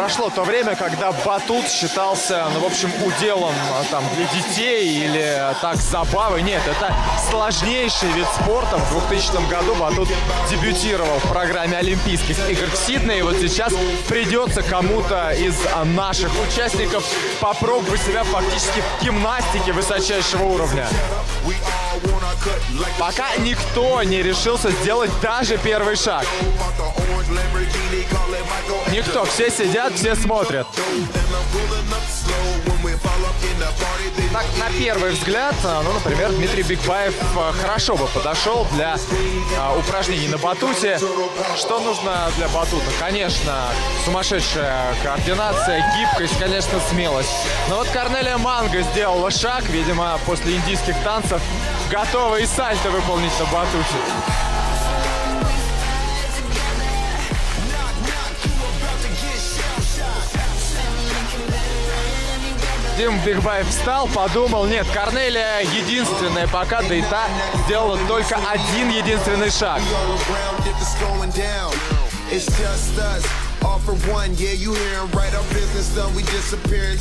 прошло то время, когда батут считался, ну, в общем, уделом там для детей или так забавой. Нет, это сложнейший вид спорта. В 2000 году батут дебютировал в программе Олимпийских игр в Сиднее. И вот сейчас придется кому-то из наших участников попробовать себя фактически в гимнастике высочайшего уровня. Пока никто не решился сделать даже первый шаг. Никто, все сидят, все смотрят. Так, на первый взгляд, ну, например, Дмитрий Бигбаев хорошо бы подошел для упражнений на батуте. Что нужно для батута? Конечно, сумасшедшая координация, гибкость, конечно, смелость. Но вот Корнелия Манго сделала шаг, видимо, после индийских танцев, готова и сальто выполнить на батуте. Дим Бигбаев встал, подумал, нет, Корнелия единственная пока, да и та сделала только один единственный шаг.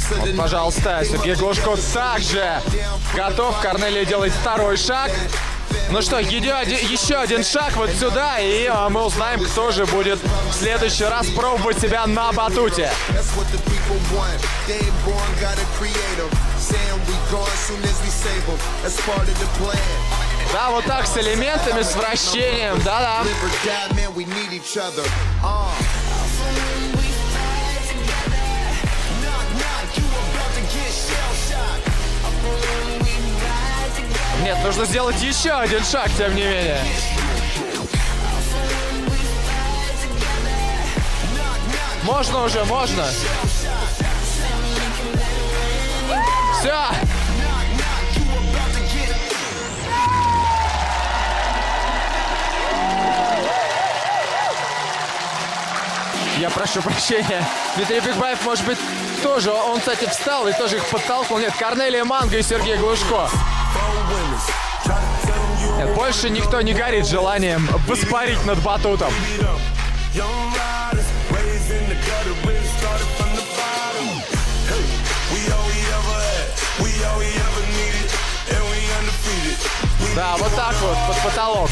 Вот, пожалуйста, Сергей Глушко также готов. Корнелия делает второй шаг. Ну что, еще один шаг вот сюда, и мы узнаем, кто же будет в следующий раз пробовать себя на батуте. Да, вот так, с элементами, с вращением, да-да. Нет, нужно сделать еще один шаг, тем не менее. Можно уже, можно. Все. Я прошу прощения. Дмитрий Бигбаев, может быть, тоже, он, кстати, встал и тоже их подтолкнул. Нет, Корнелия Манго и Сергей Глушко. Нет, больше никто не горит желанием воспарить над батутом. Да, вот так вот, под потолок.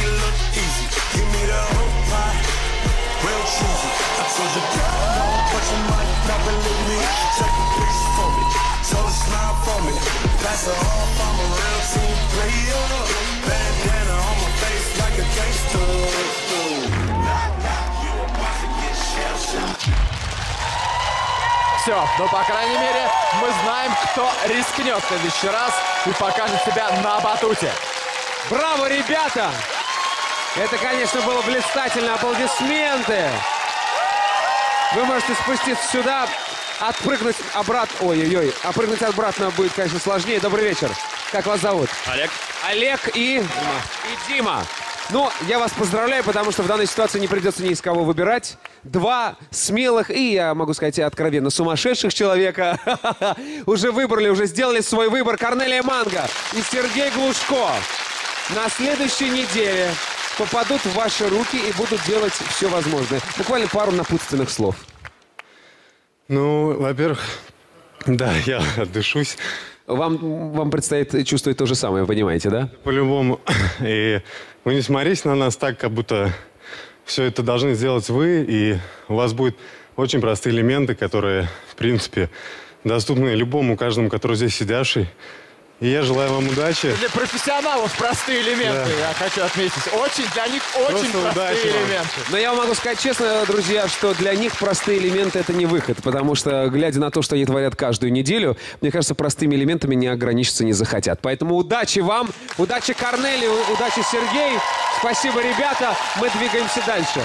Все, ну, по крайней мере, мы знаем, кто рискнет в следующий раз и покажет себя на батуте. Браво, ребята! Это, конечно, было блистательно. Аплодисменты! Вы можете спуститься сюда, отпрыгнуть обратно. Ой-ой-ой, отпрыгнуть обратно будет, конечно, сложнее. Добрый вечер. Как вас зовут? Олег. Олег и Дима. Ну, я вас поздравляю, потому что в данной ситуации не придется ни из кого выбирать. Два смелых и, я могу сказать, откровенно сумасшедших человека уже выбрали, уже сделали свой выбор. Корнелия Манго и Сергей Глушко на следующей неделе попадут в ваши руки и будут делать все возможное. Буквально пару напутственных слов. Ну, во-первых, да, я отдышусь. Вам предстоит чувствовать то же самое, вы понимаете, да? По-любому. И вы не смотрите на нас так, как будто все это должны сделать вы, и у вас будут очень простые элементы, которые, в принципе, доступны любому, каждому, который здесь сидящий. И я желаю вам удачи. Для профессионалов простые элементы, да. Я хочу отметить. Для них очень Просто простые элементы. Но я вам могу сказать честно, друзья, что для них простые элементы — это не выход. Потому что, глядя на то, что они творят каждую неделю, мне кажется, простыми элементами не ограничиться не захотят. Поэтому удачи вам, удачи Корнелии, удачи Сергей. Спасибо, ребята. Мы двигаемся дальше.